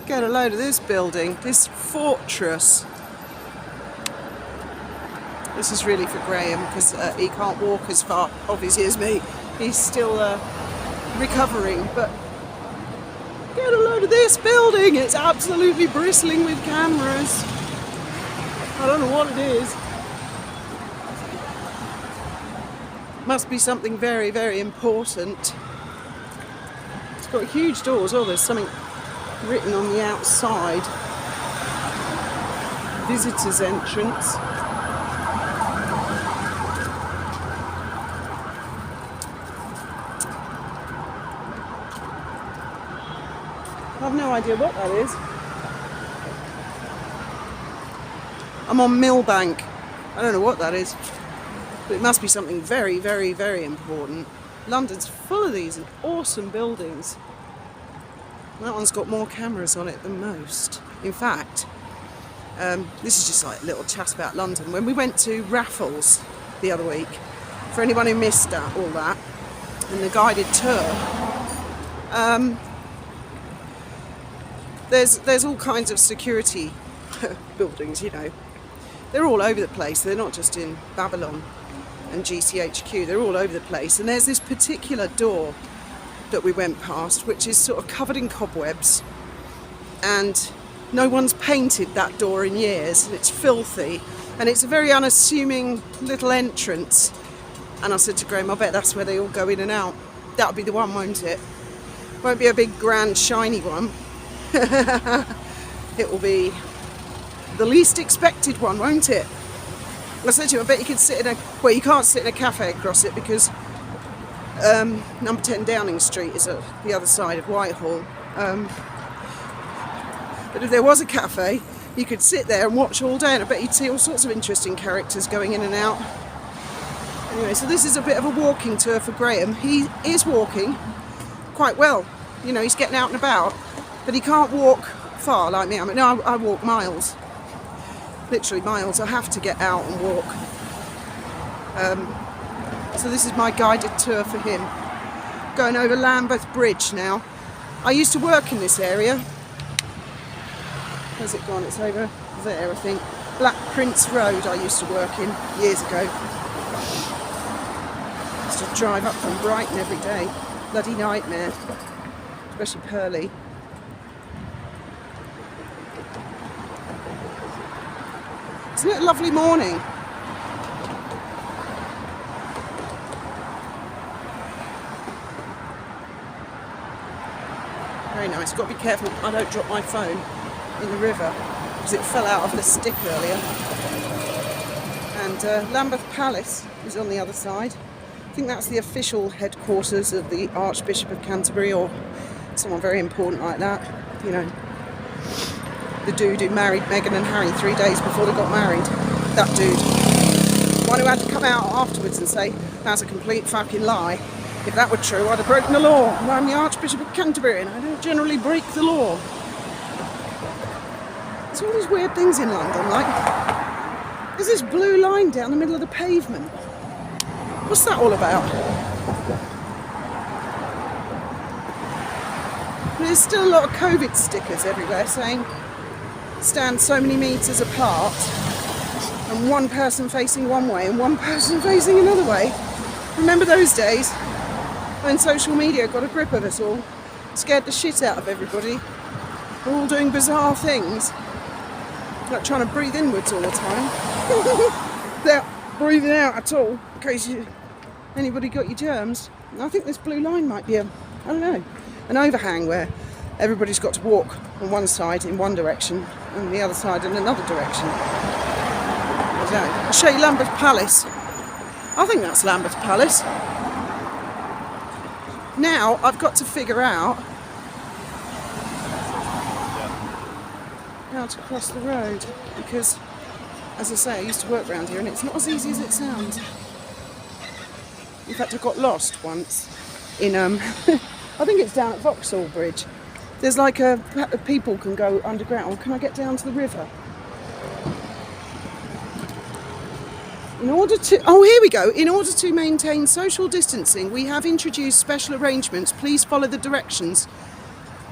Get a load of this building, this fortress. This is really for Graham because he can't walk as far, obviously, as me. He's still recovering, but get a load of this building. It's absolutely bristling with cameras. I don't know what it is. Must be something very, very important. It's got huge doors. Oh, there's something written on the outside. Visitors entrance. I have no idea what that is. I'm on Millbank. I don't know what that is. But it must be something very, very, very important. London's full of these awesome buildings. That one's got more cameras on it than most. In fact, this is just like a little chat about London. When we went to Raffles the other week, for anyone who missed all that, and the guided tour, there's all kinds of security buildings, you know. They're all over the place. They're not just in Babylon and GCHQ. They're all over the place. And there's this particular door that we went past, which is sort of covered in cobwebs. And no one's painted that door in years. It's filthy. And it's a very unassuming little entrance. And I said to Graham, I bet that's where they all go in and out. That'll be the one, won't it? Won't be a big, grand, shiny one. It will be the least expected one, won't it? I said to him, I bet you could sit in a... Well, you can't sit in a cafe across it because number 10 Downing Street is at the other side of Whitehall. But if there was a cafe, you could sit there and watch all day, and I bet you'd see all sorts of interesting characters going in and out. Anyway, so this is a bit of a walking tour for Graham. He is walking quite well. You know, he's getting out and about, but he can't walk far like me. I mean, I walk miles. Literally miles. I have to get out and walk. So this is my guided tour for him. Going over Lambeth Bridge now. I used to work in this area. Where's it gone? It's over there, I think. Black Prince Road I used to work in years ago. Used to drive up from Brighton every day. Bloody nightmare. Especially Purley. Isn't it a lovely morning? Very nice. Got to be careful I don't drop my phone in the river because it fell out of the stick earlier. And Lambeth Palace is on the other side. I think that's the official headquarters of the Archbishop of Canterbury or someone very important like that. You know, the dude who married Meghan and Harry 3 days before they got married. That dude. One who had to come out afterwards and say, that's a complete fucking lie. If that were true, I'd have broken the law. I'm the Archbishop of Canterbury and I don't generally break the law. There's all these weird things in London, like there's this blue line down the middle of the pavement. What's that all about? There's still a lot of COVID stickers everywhere saying stand so many metres apart and one person facing one way and one person facing another way. Remember those days when social media got a grip of us all, scared the shit out of everybody. We're all doing bizarre things, like trying to breathe inwards all the time without breathing out at all in case anybody got your germs. And I think this blue line might be I don't know, an overhang where everybody's got to walk on one side in one direction and the other side in another direction. I don't know. I'll show you Lambeth Palace. I think that's Lambeth Palace. Now I've got to figure out how to cross the road because, as I say, I used to work around here and it's not as easy as it sounds. In fact, I got lost once in I think it's down at Vauxhall Bridge. There's like people can go underground. Or can I get down to the river? In order to, oh, here we go. In order to maintain social distancing, we have introduced special arrangements. Please follow the directions.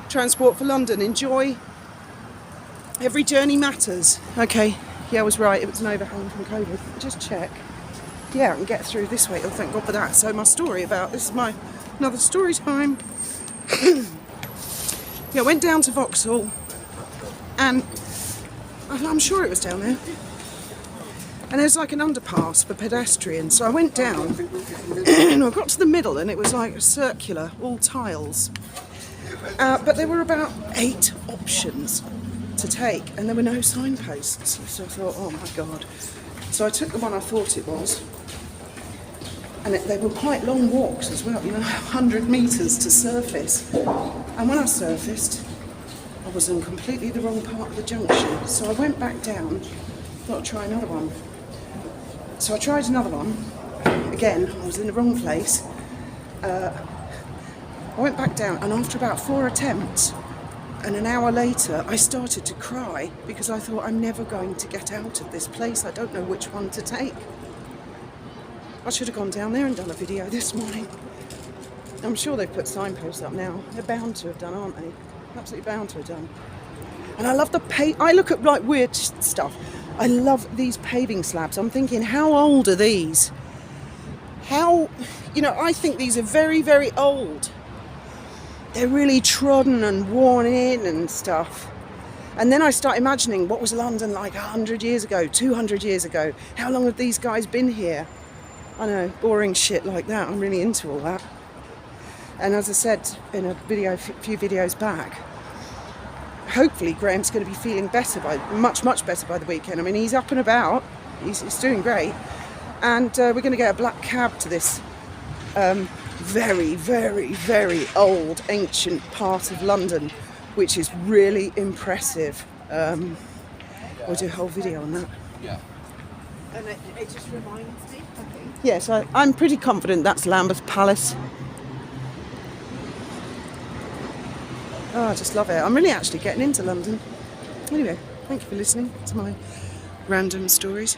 Transport for London. Enjoy Every journey matters. Okay, yeah, I was right. It was an overhang from COVID. Just check. Yeah, I can get through this way. Oh, thank God for that. So my story about, this is my another story time. Yeah, I went down to Vauxhall, and I'm sure it was down there. And there's like an underpass for pedestrians. So I went down, and I got to the middle, and it was like circular, all tiles. But there were about 8 options to take, and there were no signposts. So I thought, oh my God. So I took the one I thought it was. And they were quite long walks as well, 100 metres to surface. And when I surfaced, I was in completely the wrong part of the junction. So I went back down, thought I'd try another one. So I tried another one. Again, I was in the wrong place. I went back down, and after about 4 attempts, and an hour later, I started to cry because I thought, I'm never going to get out of this place. I don't know which one to take. I should have gone down there and done a video this morning. I'm sure they've put signposts up now. They're bound to have done, aren't they? Absolutely bound to have done. And I love the I look at like weird stuff. I love these paving slabs. I'm thinking, how old are these? I think these are very, very old. They're really trodden and worn in and stuff. And then I start imagining, what was London like 100 years ago, 200 years ago? How long have these guys been here? I know, boring shit like that. I'm really into all that. And as I said in a few videos back, hopefully Graham's going to be feeling better much better by the weekend. I mean, he's up and about. He's doing great. And we're going to get a black cab to this very, very, very old, ancient part of London, which is really impressive. We'll do a whole video on that. Yeah. And it just reminds me. Okay. Yes, I'm pretty confident that's Lambeth Palace. Oh, I just love it. I'm really actually getting into London. Anyway, thank you for listening to my random stories.